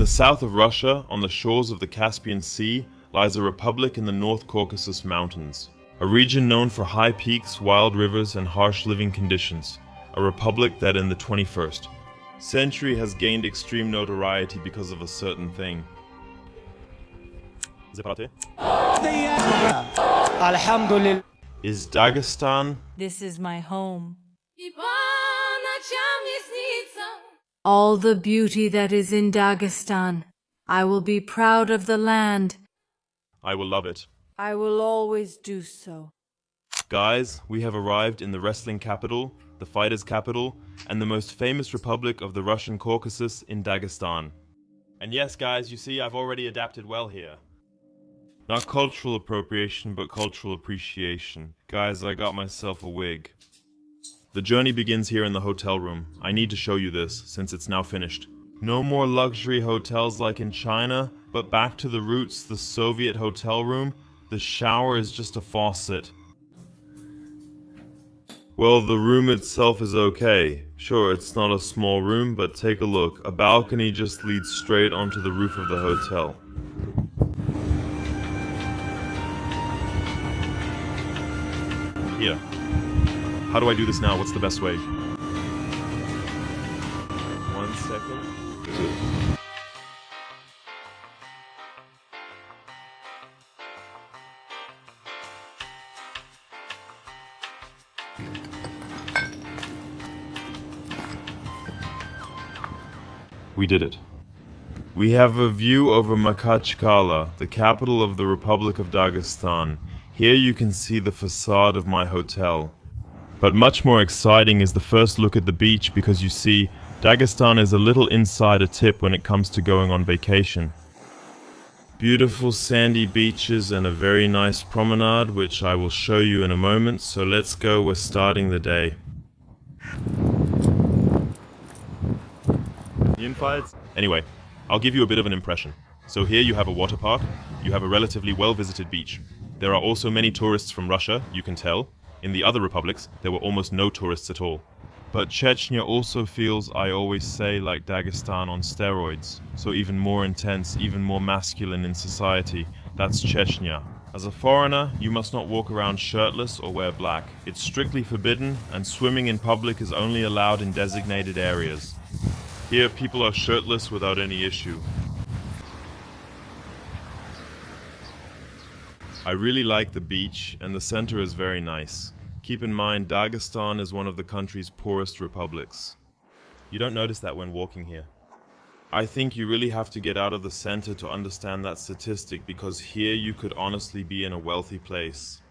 the south of Russia, on the shores of the Caspian Sea, lies a republic in the North Caucasus Mountains. A region known for high peaks, wild rivers, and harsh living conditions. A republic that in the 21st century has gained extreme notoriety because of a certain thing. Is Dagestan? This is my home. All the beauty that is in Dagestan. I will be proud of the land. I will love it. I will always do so. Guys, we have arrived in the wrestling capital, the fighters' capital, and the most famous republic of the Russian Caucasus in Dagestan. And yes, guys, you see, I've already adapted well here. Not cultural appropriation, but cultural appreciation. Guys, I got myself a wig. The journey begins here in the hotel room. I need to show you this, since it's now finished. No more luxury hotels like in China, but back to the roots, the Soviet hotel room. The shower is just a faucet. Well, the room itself is okay. Sure, it's not a small room, but take a look. A balcony just leads straight onto the roof of the hotel. Here. How do I do this now? What's the best way? 1 second. Good. We did it. We have a view over Makhachkala, the capital of the Republic of Dagestan. Here you can see the facade of my hotel. But much more exciting is the first look at the beach, because you see, Dagestan is a little insider tip when it comes to going on vacation. Beautiful sandy beaches and a very nice promenade, which I will show you in a moment, so let's go, we're starting the day. Anyway, I'll give you a bit of an impression. So here you have a water park, you have a relatively well-visited beach. There are also many tourists from Russia, you can tell. In the other republics, there were almost no tourists at all. But Chechnya also feels, I always say, like Dagestan on steroids. So even more intense, even more masculine in society. That's Chechnya. As a foreigner, you must not walk around shirtless or wear black. It's strictly forbidden, and swimming in public is only allowed in designated areas. Here, people are shirtless without any issue. I really like the beach, and the center is very nice. Keep in mind, Dagestan is one of the country's poorest republics. You don't notice that when walking here. I think you really have to get out of the center to understand that statistic, because here you could honestly be in a wealthy place.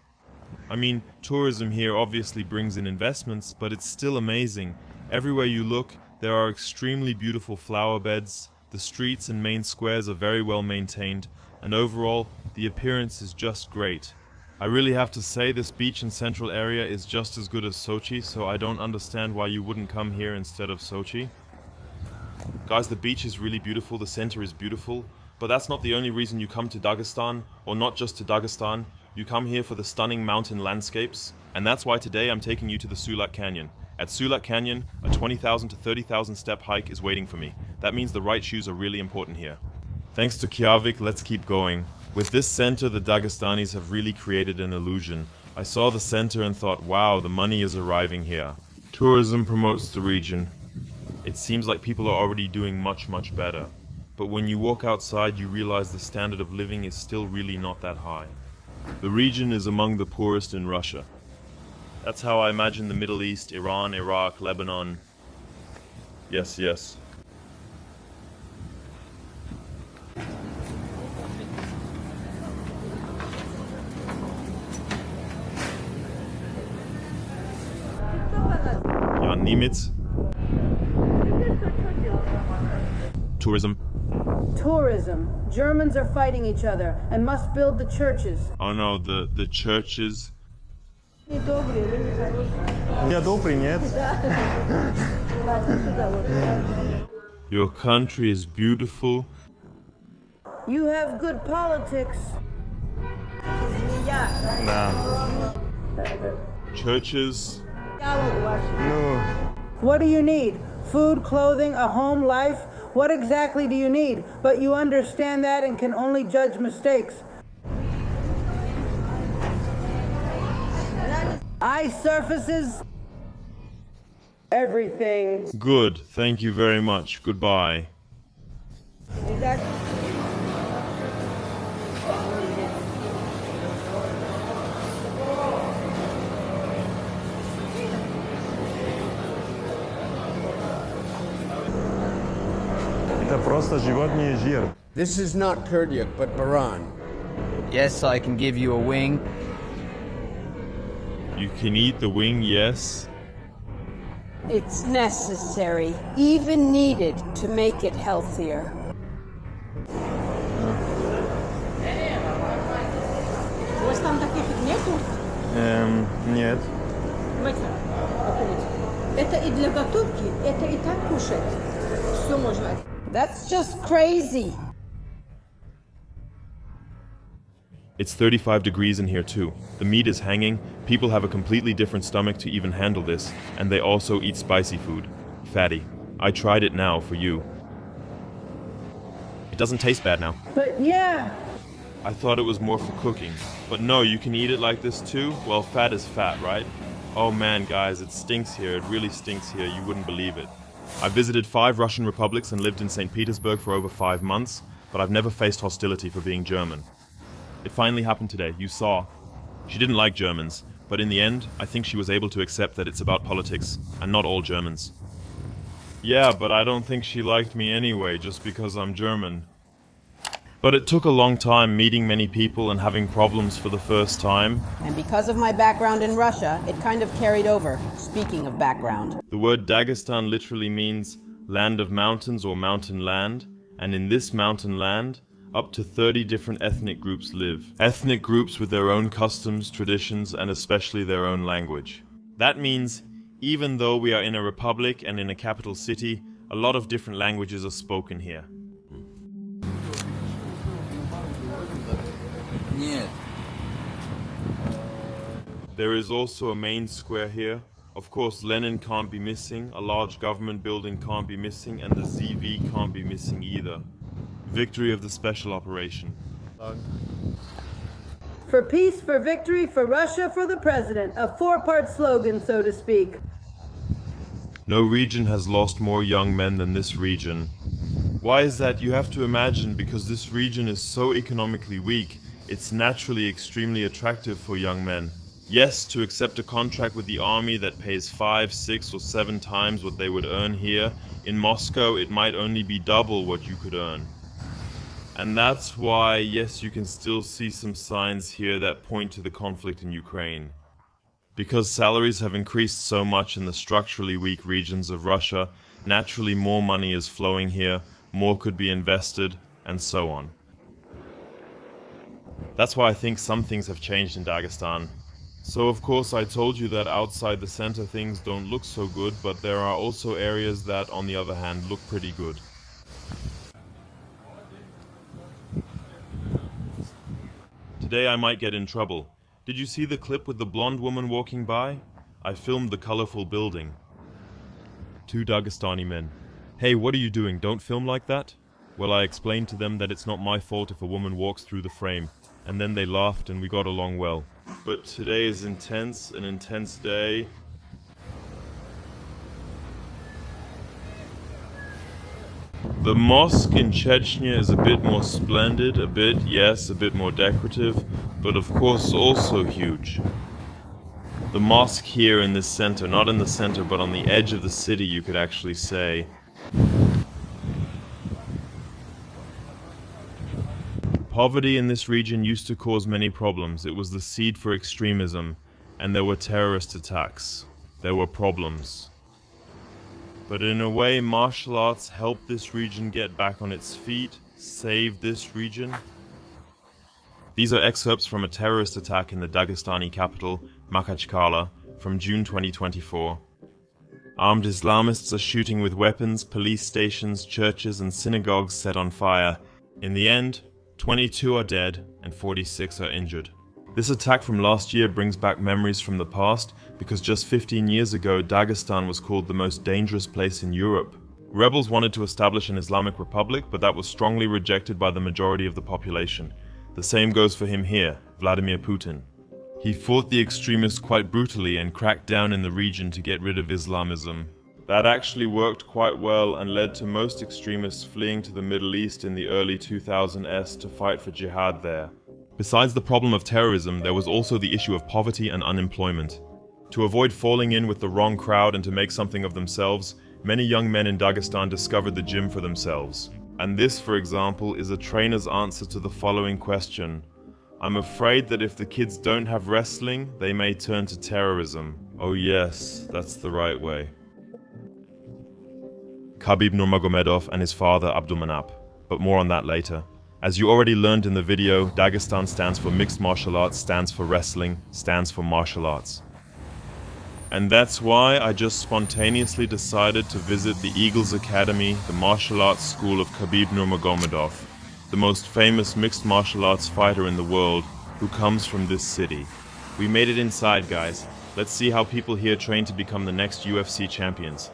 I mean, tourism here obviously brings in investments, but it's still amazing. Everywhere you look, there are extremely beautiful flower beds, the streets and main squares are very well maintained, and overall, the appearance is just great. I really have to say this beach and central area is just as good as Sochi, so I don't understand why you wouldn't come here instead of Sochi. Guys, the beach is really beautiful, the center is beautiful, but that's not the only reason you come to Dagestan, or not just to Dagestan. You come here for the stunning mountain landscapes, and that's why today I'm taking you to the Sulak Canyon. At Sulak Canyon, a 20,000 to 30,000 step hike is waiting for me. That means the right shoes are really important here. Thanks to Kjavik, let's keep going. With this center, the Dagestanis have really created an illusion. I saw the center and thought, wow, the money is arriving here. Tourism promotes the region. It seems like people are already doing much better. But when you walk outside, you realize the standard of living is still really not that high. The region is among the poorest in Russia. That's how I imagine the Middle East, Iran, Iraq, Lebanon. Yes. Ja, Nimitz. Tourism. Tourism. Germans are fighting each other and must build the churches. Oh no, the churches. Your country is beautiful. You have good politics. Churches. What do you need? Food, clothing, a home, life? What exactly do you need? But you understand that and can only judge mistakes. Ice surfaces, everything. Good, thank you very much. Goodbye. Это просто животные жир. This is not Kurdiuk, but Baran. Yes, I can give you a wing. You can eat the wing, yes? It's necessary, even needed, to make it healthier. У вас там таких нету? Нет. Это и для готовки, это и так кушать. Все можно. That's just crazy. It's 35 degrees in here too. The meat is hanging, people have a completely different stomach to even handle this, and they also eat spicy food. Fatty. I tried it now for you. It doesn't taste bad now. But yeah, I thought it was more for cooking. But no, you can eat it like this too? Well, fat is fat, right? Oh man, guys, it stinks here. It really stinks here. You wouldn't believe it. I visited 5 Russian republics and lived in St. Petersburg for over 5 months, but I've never faced hostility for being German. It finally happened today, you saw. She didn't like Germans, but in the end, I think she was able to accept that it's about politics, and not all Germans. Yeah, but I don't think she liked me anyway, just because I'm German. But it took a long time meeting many people and having problems for the first time. And because of my background in Russia, it kind of carried over, speaking of background. The word Dagestan literally means land of mountains or mountain land, and in this mountain land, up to 30 different ethnic groups live. Ethnic groups with their own customs, traditions, and especially their own language. That means, even though we are in a republic and in a capital city, a lot of different languages are spoken here. Нет. There is also a main square here. Of course, Lenin can't be missing, a large government building can't be missing, and the ZV can't be missing either. Victory of the special operation. for peace, for victory, for Russia, for the president. A 4-part slogan, so to speak. No region has lost more young men than this region. Why is that? You have to imagine, because this region is so economically weak, it's naturally extremely attractive for young men. Yes, to accept a contract with the army that pays 5, 6 or 7 times what they would earn here, in Moscow it might only be double what you could earn. And that's why, yes, you can still see some signs here that point to the conflict in Ukraine. Because salaries have increased so much in the structurally weak regions of Russia, naturally more money is flowing here, more could be invested, and so on. That's why I think some things have changed in Dagestan. So of course I told you that outside the center things don't look so good, but there are also areas that, on the other hand, look pretty good. Today I might get in trouble. Did you see the clip with the blonde woman walking by? I filmed the colorful building. 2 Dagestani men. Hey, what are you doing? Don't film like that? Well, I explained to them that it's not my fault if a woman walks through the frame. And then they laughed and we got along well. But today is intense, an intense day. The mosque in Chechnya is a bit more splendid, a bit, yes, a bit more decorative, but of course also huge. The mosque here in this center, not in the center, but on the edge of the city, you could actually say. Poverty in this region used to cause many problems. It was the seed for extremism, and there were terrorist attacks. There were problems. But in a way, martial arts helped this region get back on its feet, save this region. These are excerpts from a terrorist attack in the Dagestani capital, Makhachkala, from June 2024. Armed Islamists are shooting with weapons, police stations, churches and synagogues set on fire. In the end, 22 are dead and 46 are injured. This attack from last year brings back memories from the past, because just 15 years ago Dagestan was called the most dangerous place in Europe. Rebels wanted to establish an Islamic republic, but that was strongly rejected by the majority of the population. The same goes for him here, Vladimir Putin. He fought the extremists quite brutally and cracked down in the region to get rid of Islamism. That actually worked quite well and led to most extremists fleeing to the Middle East in the early 2000s to fight for jihad there. Besides the problem of terrorism, there was also the issue of poverty and unemployment. To avoid falling in with the wrong crowd and to make something of themselves, many young men in Dagestan discovered the gym for themselves. And this, for example, is a trainer's answer to the following question. I'm afraid that if the kids don't have wrestling, they may turn to terrorism. Oh yes, that's the right way. Khabib Nurmagomedov and his father Abdulmanap, but more on that later. As you already learned in the video, Dagestan stands for mixed martial arts, stands for wrestling, stands for martial arts. And that's why I just spontaneously decided to visit the Eagles Academy, the martial arts school of Khabib Nurmagomedov, the most famous mixed martial arts fighter in the world, who comes from this city. We made it inside, guys. Let's see how people here train to become the next UFC champions.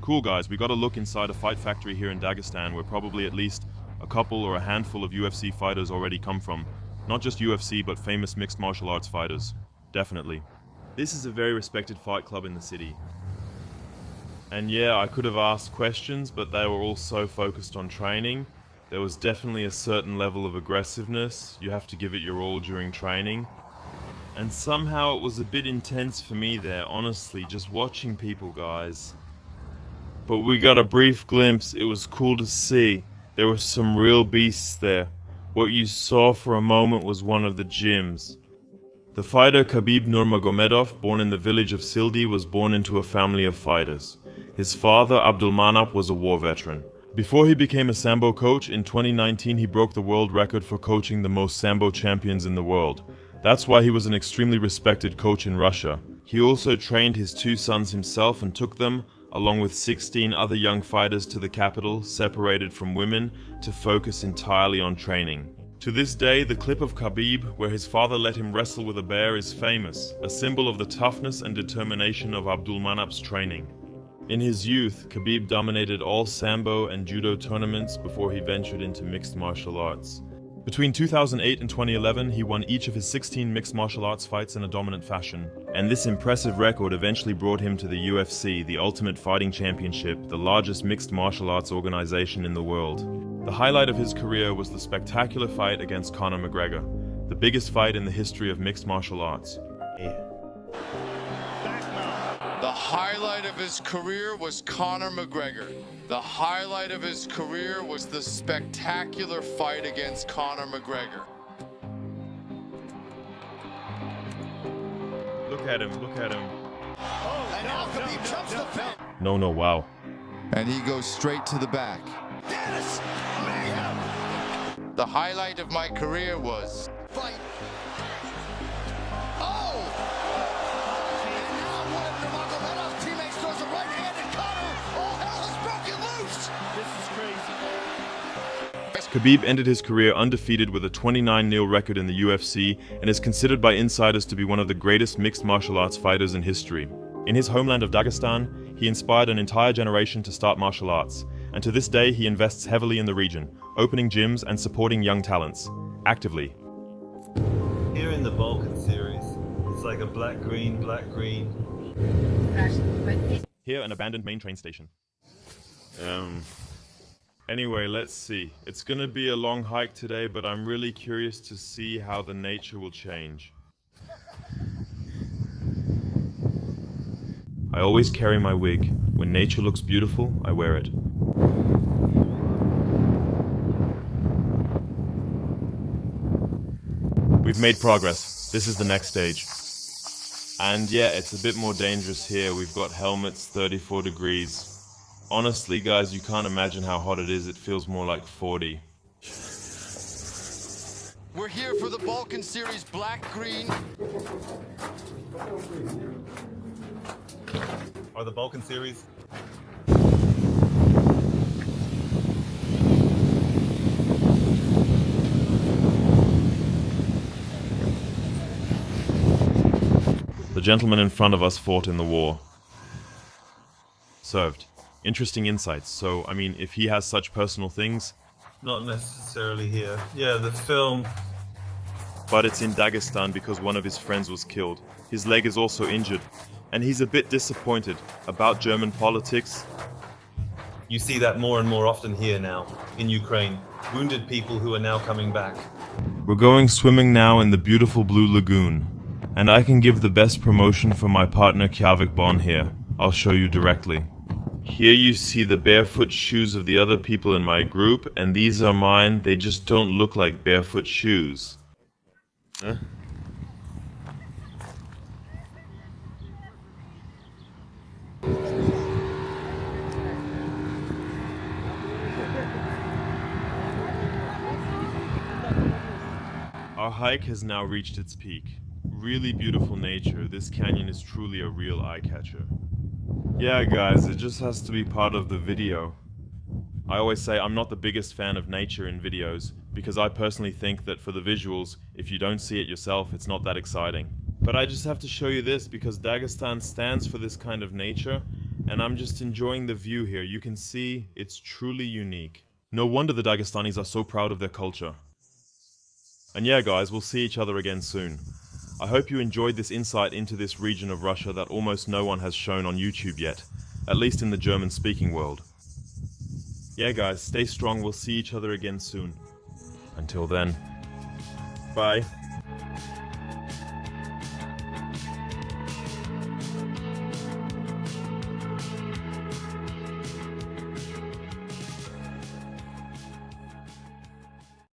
Cool guys, we got a look inside a fight factory here in Dagestan where probably at least a couple or a handful of UFC fighters already come from. Not just UFC, but famous mixed martial arts fighters. Definitely. This is a very respected fight club in the city. And yeah, I could have asked questions, but they were all so focused on training. There was definitely a certain level of aggressiveness. You have to give it your all during training. And somehow it was a bit intense for me there, honestly, just watching people, guys. But we got a brief glimpse. It was cool to see. There were some real beasts there. What you saw for a moment was one of the gyms. The fighter Khabib Nurmagomedov, born in the village of Sildi, was born into a family of fighters. His father, Abdulmanap, was a war veteran. Before he became a Sambo coach, in 2019 he broke the world record for coaching the most Sambo champions in the world. That's why he was an extremely respected coach in Russia. He also trained his 2 sons himself and took them, along with 16 other young fighters, to the capital, separated from women, to focus entirely on training. To this day, the clip of Khabib, where his father let him wrestle with a bear, is famous, a symbol of the toughness and determination of Abdulmanap's training. In his youth, Khabib dominated all Sambo and Judo tournaments before he ventured into mixed martial arts. Between 2008 and 2011, he won each of his 16 mixed martial arts fights in a dominant fashion. And this impressive record eventually brought him to the UFC, the Ultimate Fighting Championship, the largest mixed martial arts organization in the world. The highlight of his career was the spectacular fight against Conor McGregor, the biggest fight in the history of mixed martial arts. The highlight of his career was Conor McGregor. The highlight of his career was the spectacular fight against Conor McGregor. Look at him, look at him. And now Khabib jumps the fence. No, wow. And he goes straight to the back. Dennis, mayhem. The highlight of my career was fight. Oh! And now one of Nurmagomedov's teammates throws a right hand at Conor. All hell has broken loose. This is crazy. Khabib ended his career undefeated with a 29-0 record in the UFC and is considered by insiders to be one of the greatest mixed martial arts fighters in history. In his homeland of Dagestan, he inspired an entire generation to start martial arts, and to this day he invests heavily in the region, opening gyms and supporting young talents, actively. Here in the Balkan series, it's like a black-green, black-green. Here, an abandoned main train station. Anyway, let's see. It's gonna be a long hike today, but I'm really curious to see how the nature will change. I always carry my wig. When nature looks beautiful, I wear it. We've made progress. This is the next stage. And yeah, it's a bit more dangerous here. We've got helmets 34 degrees. Honestly, guys, you can't imagine how hot it is. It feels more like 40. We're here for the Balkan Series Black-Green. Or the Balkan series. The gentleman in front of us fought in the war. Served. Interesting insights. So, I mean, if he has such personal things... Not necessarily here. Yeah, the film. But it's in Dagestan because one of his friends was killed. His leg is also injured. And he's a bit disappointed about German politics. You see that more and more often here now, in Ukraine. Wounded people who are now coming back. We're going swimming now in the beautiful blue lagoon. And I can give the best promotion for my partner Khabib here. I'll show you directly. Here you see the barefoot shoes of the other people in my group, and these are mine. They just don't look like barefoot shoes. Huh? Our hike has now reached its peak. Really beautiful nature. This canyon is truly a real eye-catcher. Yeah, guys, it just has to be part of the video. I always say I'm not the biggest fan of nature in videos, because I personally think that for the visuals, if you don't see it yourself, it's not that exciting. But I just have to show you this because Dagestan stands for this kind of nature, and I'm just enjoying the view here. You can see it's truly unique. No wonder the Dagestanis are so proud of their culture. And yeah, guys, we'll see each other again soon. I hope you enjoyed this insight into this region of Russia that almost no one has shown on YouTube yet, at least in the German-speaking world. Yeah, guys, stay strong. We'll see each other again soon. Until then, bye.